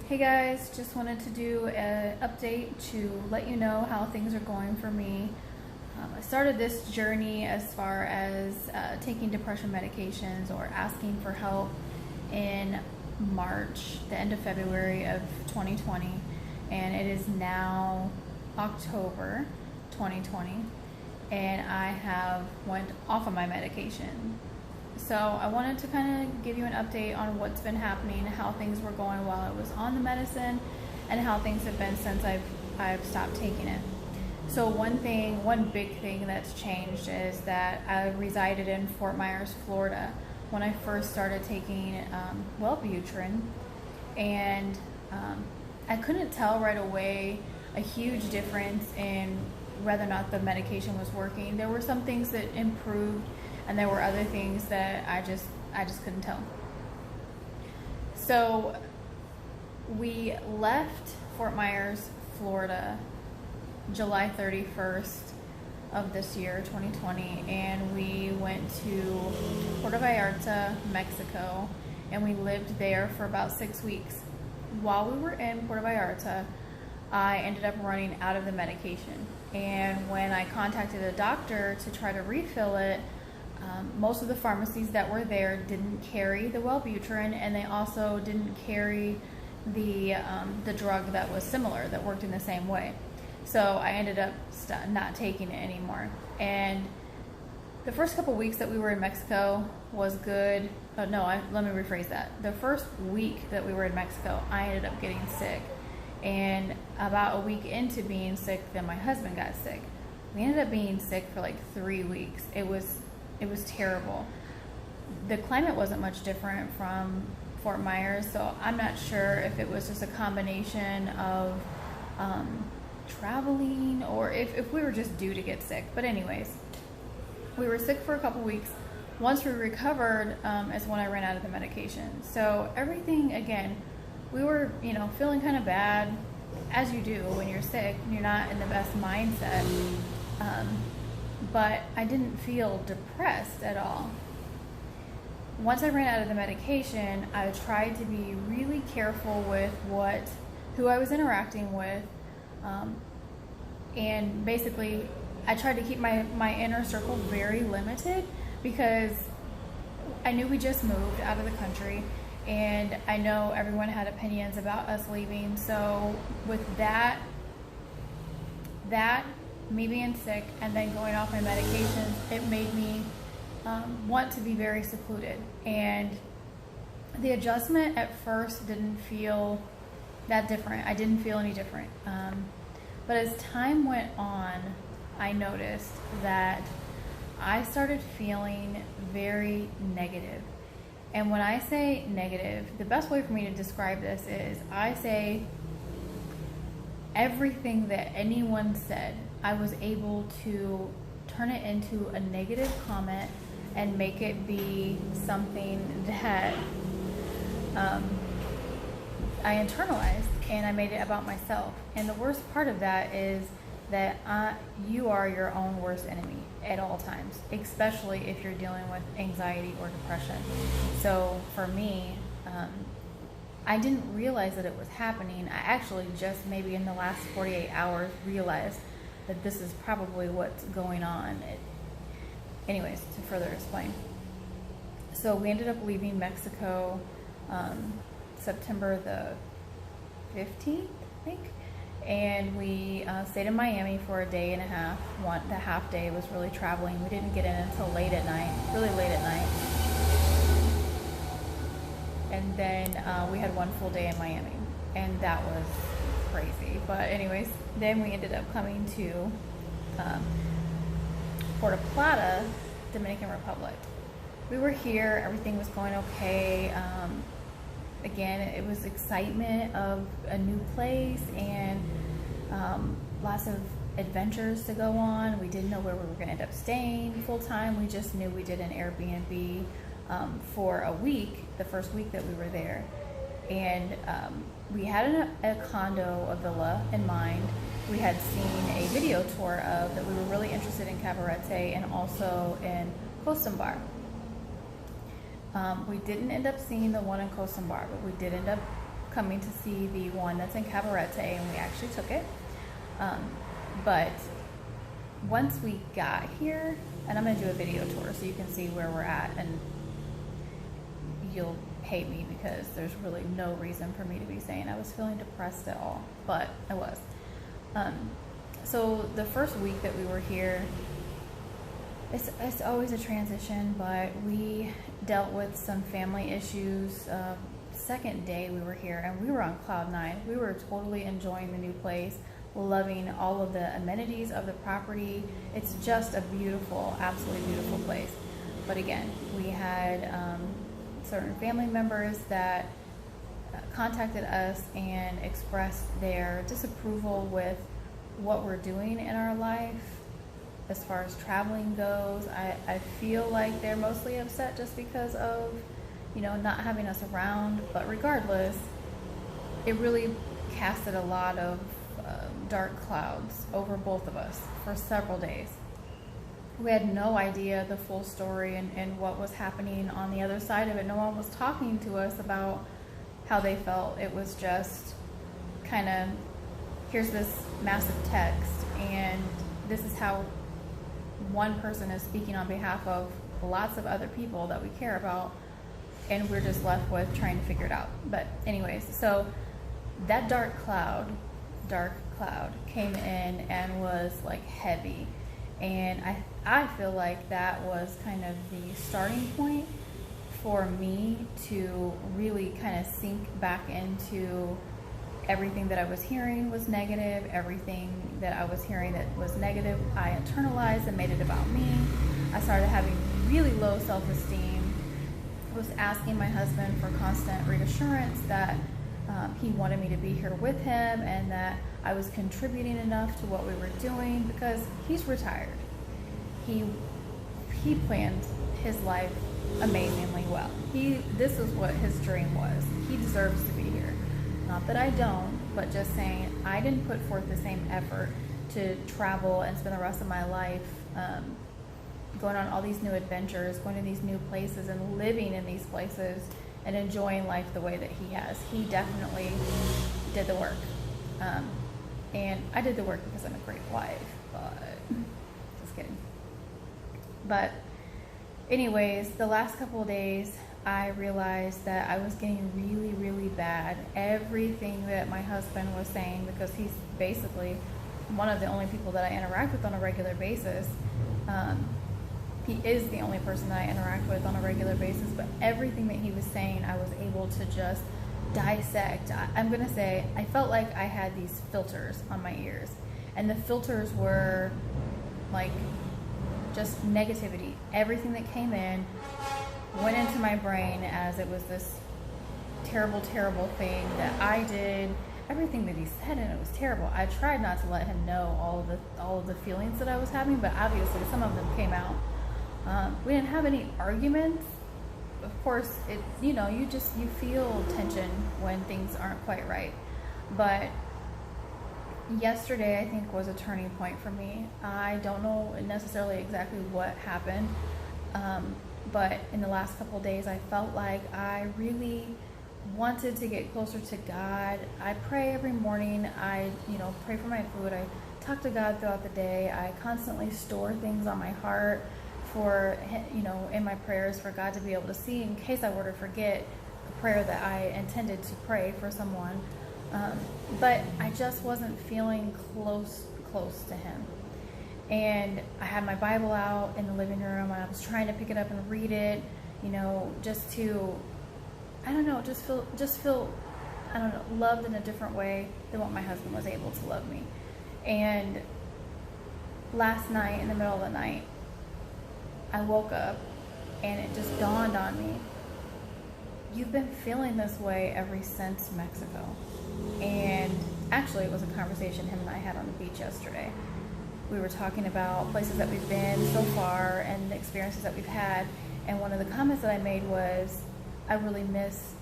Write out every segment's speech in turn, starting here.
Hey guys, just wanted to do an update to let you know how things are going for me. I started this journey as far as taking depression medications or asking for help in March, the end of February of 2020, and it is now October 2020, and I have went off of my medication. So I wanted to kind of give you an update on what's been happening, how things were going while I was on the medicine, and how things have been since I've stopped taking it. So one big thing that's changed is that I resided in Fort Myers, Florida when I first started taking Wellbutrin, and I couldn't tell right away a huge difference in whether or not the medication was working. There were some things that improved, and there were other things that I just couldn't tell. So we left Fort Myers, Florida, July 31st of this year, 2020, and we went to Puerto Vallarta, Mexico, and we lived there for about 6 weeks. While we were in Puerto Vallarta, I ended up running out of the medication, and when I contacted a doctor to try to refill it, most of the pharmacies that were there didn't carry the Wellbutrin, and they also didn't carry the drug that was similar, that worked in the same way. So I ended up not taking it anymore. And the first couple weeks that we were in Mexico was good. Let me rephrase that. The first week that we were in Mexico, I ended up getting sick. And about a week into being sick, then my husband got sick. We ended up being sick for like 3 weeks. It was terrible. The climate wasn't much different from Fort Myers, so I'm not sure if it was just a combination of traveling or if we were just due to get sick. But anyways, we were sick for a couple weeks. Once we recovered is when I ran out of the medication. So everything, again, we were feeling kind of bad, as you do when you're sick and you're not in the best mindset. But I didn't feel depressed at all. Once I ran out of the medication, I tried to be really careful with who I was interacting with, and basically I tried to keep my inner circle very limited, because I knew we just moved out of the country, and I know everyone had opinions about us leaving. So with that me being sick and then going off my medications, it made me want to be very secluded. And the adjustment at first didn't feel that different. I didn't feel any different. But as time went on, I noticed that I started feeling very negative. And when I say negative, the best way for me to describe this is I say everything that anyone said, I was able to turn it into a negative comment and make it be something that I internalized, and I made it about myself. And the worst part of that is that you are your own worst enemy at all times, especially if you're dealing with anxiety or depression. So for me, I didn't realize that it was happening. I actually just maybe in the last 48 hours realized that this is probably what's going on. Anyways, to further explain. So we ended up leaving Mexico September the 15th, I think. And we stayed in Miami for a day and a half. The half day was really traveling. We didn't get in until late at night, really late at night. And then we had one full day in Miami, and that was crazy. But anyways, then we ended up coming to Puerto Plata, Dominican Republic. We were here, everything was going okay. Again, it was excitement of a new place and lots of adventures to go on. We didn't know where we were going to end up staying full time. We just knew we did an Airbnb for a week, the first week that we were there. And we had a condo, a villa in mind. We had seen a video tour of that we were really interested in Cabarete and also in Cosambar. We didn't end up seeing the one in Cosambar, but we did end up coming to see the one that's in Cabarete, and we actually took it. But once we got here, and I'm going to do a video tour so you can see where we're at, and you'll hate me because there's really no reason for me to be saying I was feeling depressed at all, but I was. So the first week that we were here, it's always a transition, but we dealt with some family issues. Second day we were here, and we were on cloud nine. We were totally enjoying the new place, loving all of the amenities of the property. It's just a beautiful, absolutely beautiful place. But again, we had certain family members that contacted us and expressed their disapproval with what we're doing in our life as far as traveling goes. I feel like they're mostly upset just because of, you know, not having us around, but regardless, it really casted a lot of dark clouds over both of us for several days. We had no idea the full story and what was happening on the other side of it. No one was talking to us about how they felt. It was just kind of, here's this massive text, and this is how one person is speaking on behalf of lots of other people that we care about, and we're just left with trying to figure it out. But anyways, so that dark cloud came in and was like heavy, and I feel like that was kind of the starting point for me to really kind of sink back into everything that I was hearing was negative. Everything that I was hearing that was negative, I internalized and made it about me. I started having really low self-esteem. I was asking my husband for constant reassurance that he wanted me to be here with him and that I was contributing enough to what we were doing, because he's retired. He planned his life amazingly well. This is what his dream was. He deserves to be here. Not that I don't, but just saying I didn't put forth the same effort to travel and spend the rest of my life going on all these new adventures, going to these new places and living in these places and enjoying life the way that he has. He definitely did the work. And I did the work because I'm a great wife, but just kidding. But anyways, the last couple of days, I realized that I was getting really, really bad. Everything that my husband was saying, because he's basically one of the only people that I interact with on a regular basis. He is the only person that I interact with on a regular basis, but everything that he was saying, I was able to just dissect. I'm gonna say, I felt like I had these filters on my ears, and the filters were like just negativity. Everything that came in went into my brain as it was this terrible, terrible thing that I did. Everything that he said, and it was terrible. I tried not to let him know all of the feelings that I was having, but obviously some of them came out. We didn't have any arguments. Of course, you feel tension when things aren't quite right. But yesterday, I think, was a turning point for me. I don't know necessarily exactly what happened, but in the last couple of days, I felt like I really wanted to get closer to God. I pray every morning. I pray for my food. I talk to God throughout the day. I constantly store things on my heart for, in my prayers, for God to be able to see in case I were to forget a prayer that I intended to pray for someone. But I just wasn't feeling close to him. And I had my Bible out in the living room, and I was trying to pick it up and read it, just to, just feel, loved in a different way than what my husband was able to love me. And last night, in the middle of the night, I woke up and it just dawned on me, you've been feeling this way ever since Mexico. And actually, it was a conversation him and I had on the beach yesterday. We were talking about places that we've been so far and the experiences that we've had. And one of the comments that I made was, I really miss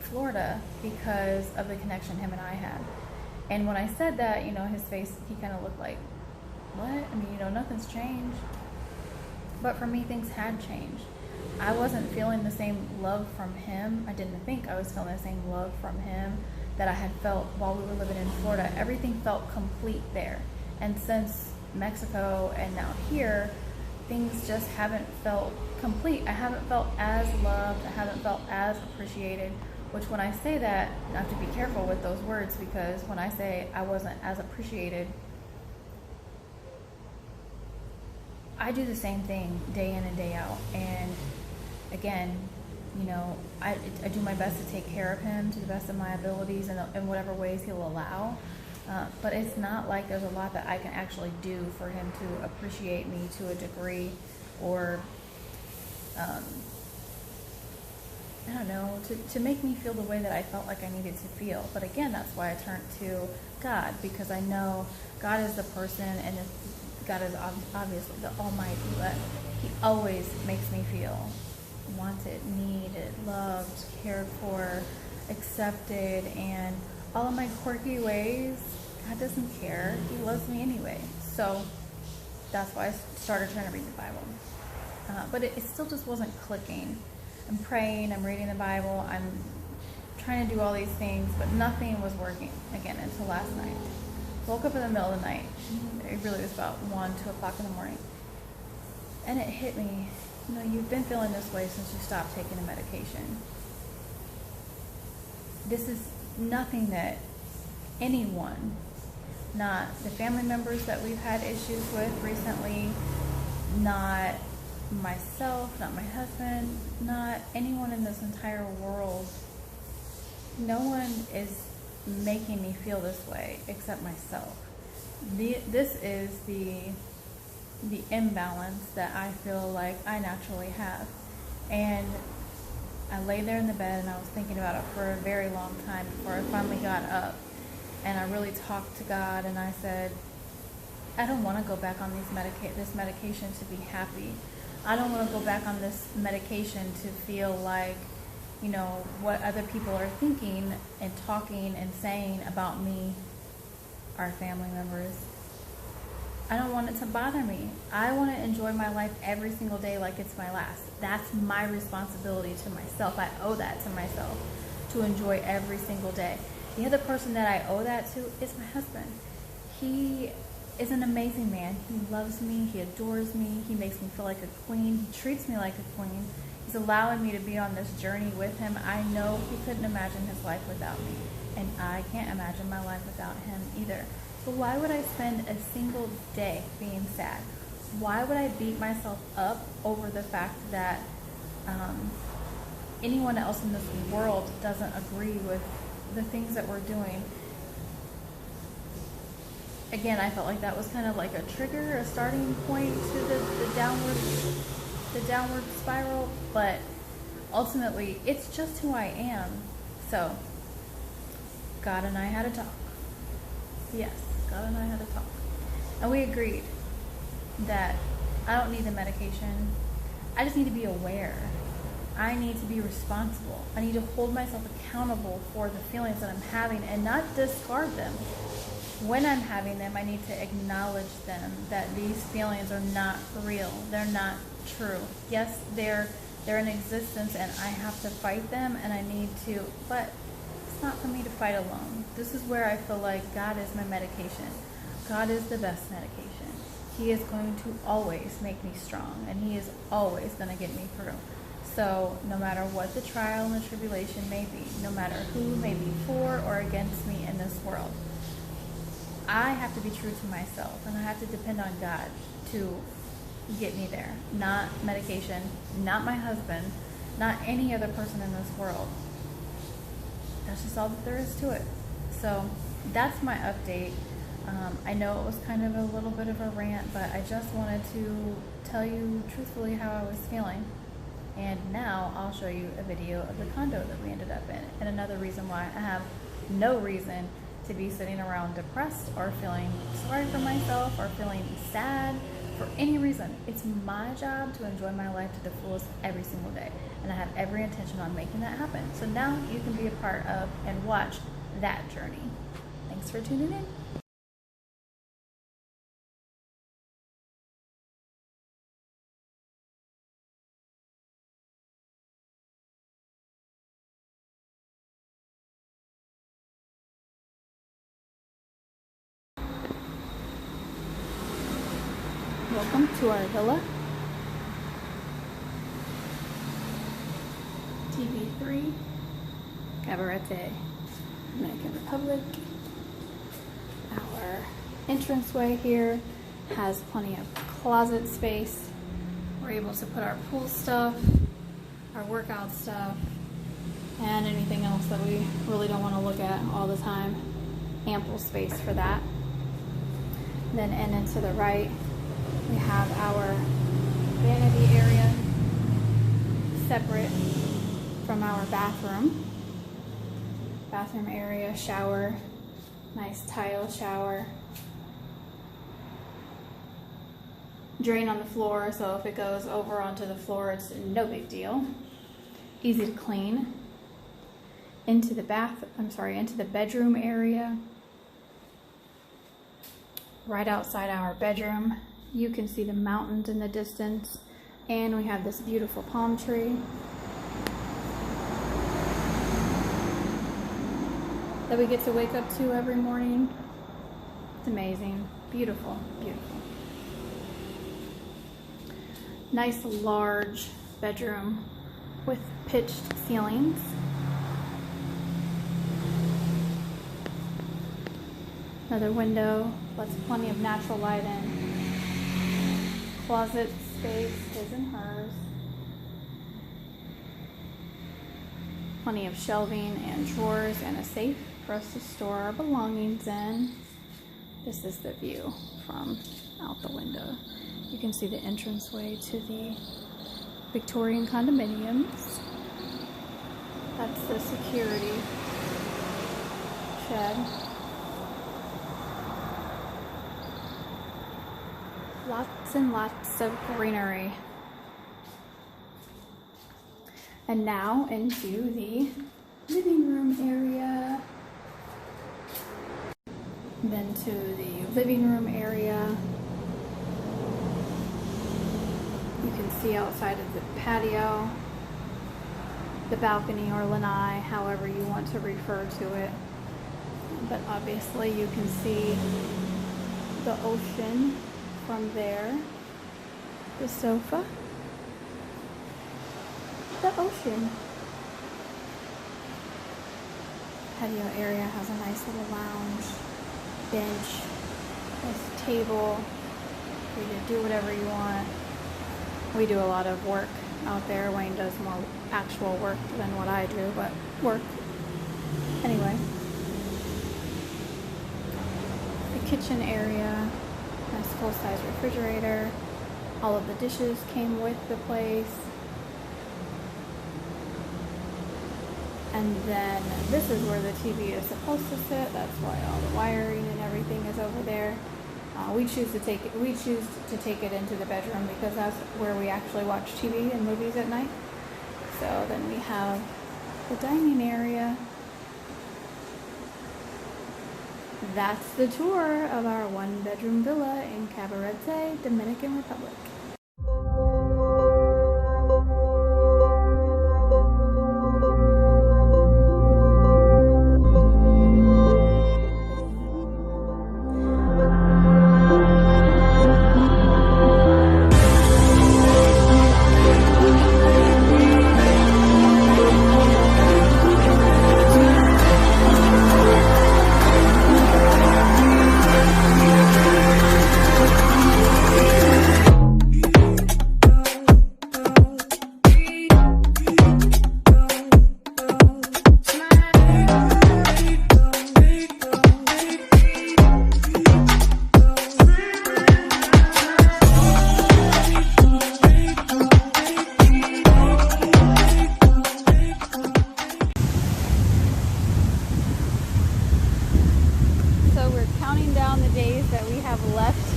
Florida because of the connection him and I had. And when I said that, his face, he kind of looked like, what? I mean, nothing's changed. But for me, things had changed. I wasn't feeling the same love from him. I didn't think I was feeling the same love from him that I had felt while we were living in Florida. Everything felt complete there. And since Mexico and now here, things just haven't felt complete. I haven't felt as loved. I haven't felt as appreciated. Which, when I say that, I have to be careful with those words, because when I say I wasn't as appreciated, I do the same thing day in and day out. And again, you know, I do my best to take care of him to the best of my abilities and in whatever ways he'll allow. But it's not like there's a lot that I can actually do for him to appreciate me to a degree, or I don't know, to make me feel the way that I felt like I needed to feel. But again, that's why I turned to God, because I know God is the person, and God is obviously the Almighty, but He always makes me feel wanted, needed, loved, cared for, accepted, and all of my quirky ways, God doesn't care. He loves me anyway. So that's why I started trying to read the Bible. But it still just wasn't clicking. I'm praying, I'm reading the Bible, I'm trying to do all these things, but nothing was working again until last night. Woke up in the middle of the night. It really was about 1, 2 o'clock in the morning. And it hit me. You know, you've been feeling this way since you stopped taking the medication. This is nothing that anyone, not the family members that we've had issues with recently, not myself, not my husband, not anyone in this entire world, no one is making me feel this way except myself. This is the imbalance that I feel like I naturally have. And I lay there in the bed and I was thinking about it for a very long time before I finally got up, and I really talked to God, and I said, I don't want to go back on this medication to be happy. I don't want to go back on this medication to feel like, you know, what other people are thinking and talking and saying about me, our family members. I don't want it to bother me. I want to enjoy my life every single day like it's my last. That's my responsibility to myself. I owe that to myself, to enjoy every single day. The other person that I owe that to is my husband. He is an amazing man. He loves me. He adores me. He makes me feel like a queen. He treats me like a queen. He's allowing me to be on this journey with him. I know he couldn't imagine his life without me, and I can't imagine my life without him either. So why would I spend a single day being sad? Why would I beat myself up over the fact that anyone else in this world doesn't agree with the things that we're doing? Again, I felt like that was kind of like a trigger, a starting point to the downward spiral, but ultimately it's just who I am. So God and I had a talk. Yes, God and I had a talk. And we agreed that I don't need the medication. I just need to be aware. I need to be responsible. I need to hold myself accountable for the feelings that I'm having and not discard them. When I'm having them, I need to acknowledge them, that these feelings are not real. They're not true. Yes, they're in existence and I have to fight them, and I need to, but it's not for me to fight alone. This is where I feel like God is my medication. God is the best medication. He is going to always make me strong, and He is always going to get me through. So no matter what the trial and the tribulation may be, no matter who may be for or against me in this world, I have to be true to myself, and I have to depend on God to get me there. Not medication, not my husband, not any other person in this world. That's just all that there is to it. So that's my update. I know it was kind of a little bit of a rant, but I just wanted to tell you truthfully how I was feeling. And now I'll show you a video of the condo that we ended up in, and another reason why I have no reason to be sitting around depressed or feeling sorry for myself or feeling sad for any reason. It's my job to enjoy my life to the fullest every single day, and I have every intention on making that happen. So now you can be a part of and watch that journey. Thanks for tuning in. Welcome to our villa. TV3, Cabarete, Dominican Republic. Our entranceway here has plenty of closet space. We're able to put our pool stuff, our workout stuff, and anything else that we really don't want to look at all the time. Ample space for that. Then in and to the right, we have our vanity area, separate from our bathroom. Bathroom area, shower, nice tile shower. Drain on the floor, so if it goes over onto the floor, it's no big deal. Easy to clean. Into the bedroom area. Right outside our bedroom, you can see the mountains in the distance, and we have this beautiful palm tree that we get to wake up to every morning. It's amazing. Beautiful, beautiful. Nice large bedroom with pitched ceilings. Another window lets plenty of natural light in. Closet space, his and hers. Plenty of shelving and drawers and a safe for us to store our belongings in. This is the view from out the window. You can see the entranceway to the Victorian condominiums. That's the security shed. Lots and lots of greenery. And now into the living room area. Then to the living room area. You can see outside of the patio, the balcony or lanai, however you want to refer to it. But obviously you can see the ocean from there. The sofa, the ocean. Patio area has a nice little lounge, bench, nice table for you to do whatever you want. We do a lot of work out there. Wayne does more actual work than what I do, but work. Anyway. The kitchen area, nice full-size refrigerator. All of the dishes came with the place. And then this is where the TV is supposed to sit. That's why all the wiring and everything is over there. We choose to take it into the bedroom because that's where we actually watch TV and movies at night. So then we have the dining area. That's the tour of our one-bedroom villa in Cabarete, Dominican Republic.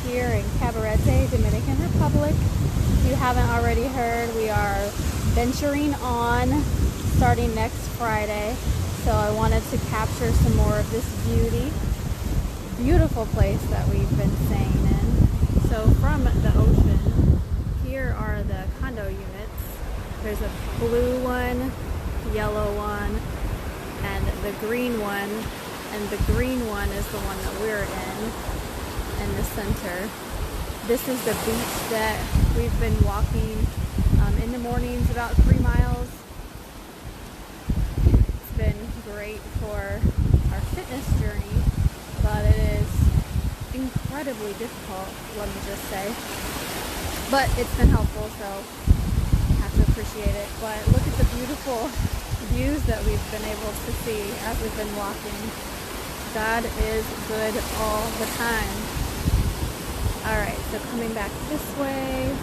Here in Cabarete, Dominican Republic. If you haven't already heard, we are venturing on starting next Friday. So I wanted to capture some more of this beautiful place that we've been staying in. So from the ocean, here are the condo units. There's a blue one, yellow one, and the green one. And the green one is the one that we're in the center. This is the beach that we've been walking in the mornings, about 3 miles. It's been great for our fitness journey, but it is incredibly difficult, let me just say. But it's been helpful, so I have to appreciate it. But look at the beautiful views that we've been able to see as we've been walking. God is good all the time. Alright, so coming back this way.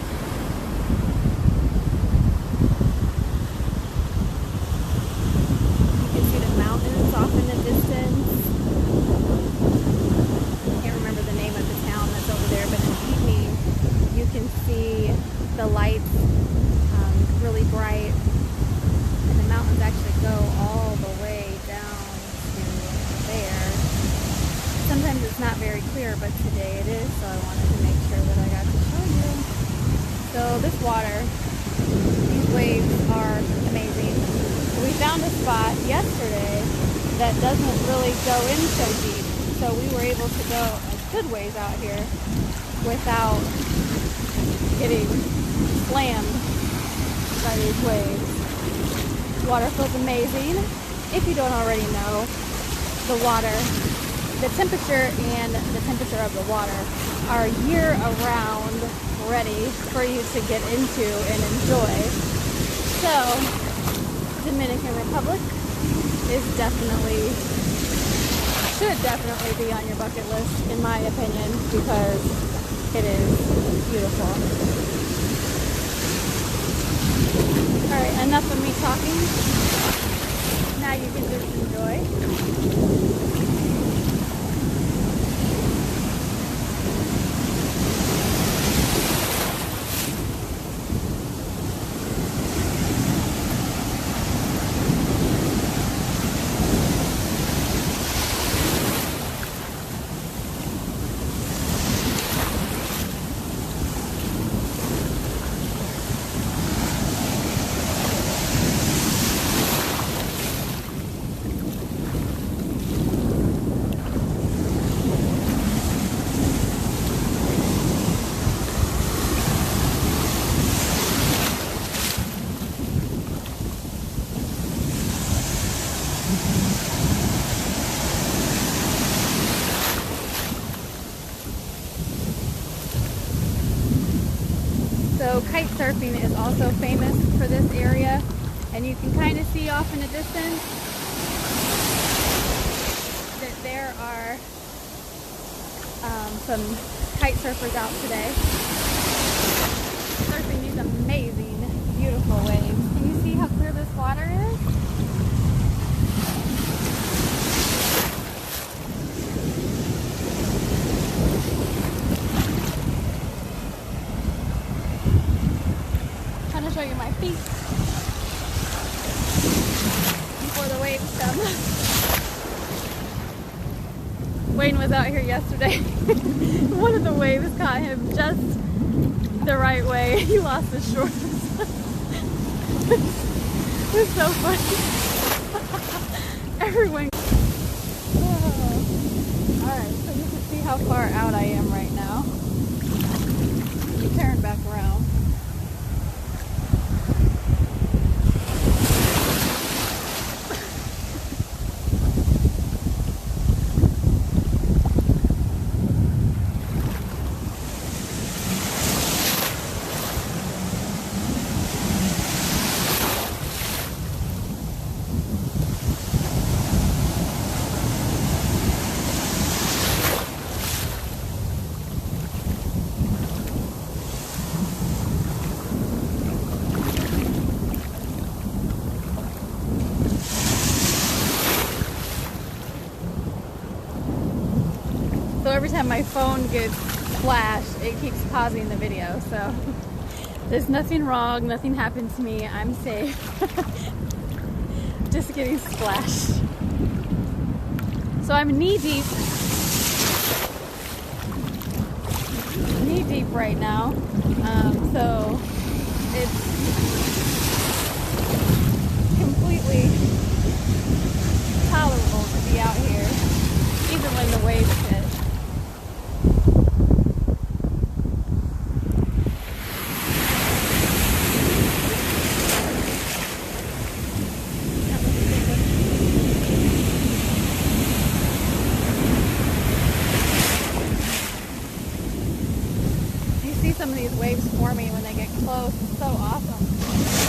You can see the mountains off in the distance. I can't remember the name of the town that's over there, but in the evening you can see the lights really bright. And the mountains actually go all the way down to there. Sometimes it's not very clear, but today it is, so I wanted to make sure that I got to show you. So this water, these waves are amazing. We found a spot yesterday that doesn't really go in so deep, so we were able to go a good ways out here without getting slammed by these waves. Water feels amazing. If you don't already know, the water, the temperature and the temperature of the water are year-round ready for you to get into and enjoy. So, Dominican Republic should definitely be on your bucket list, in my opinion, because it is beautiful. Alright, enough of me talking. Now you can just enjoy. So kite surfing is also famous for this area, and you can kind of see off in the distance that there are some kite surfers out today surfing these amazing, beautiful waves. Can you see how clear this water is? Show you my feet before the waves come. Wayne was out here yesterday. One of the waves caught him just the right way. He lost his shorts. It was so funny. Everyone. Oh. Alright, so you can see how far out I am right now. You turn back around. So every time my phone gets flashed, it keeps pausing the video. So there's nothing wrong, nothing happened to me, I'm safe. Just getting splashed. So I'm knee deep right now. So it's completely tolerable to be out here, even when the waves hit. some of these waves for me when they get close. It's so awesome.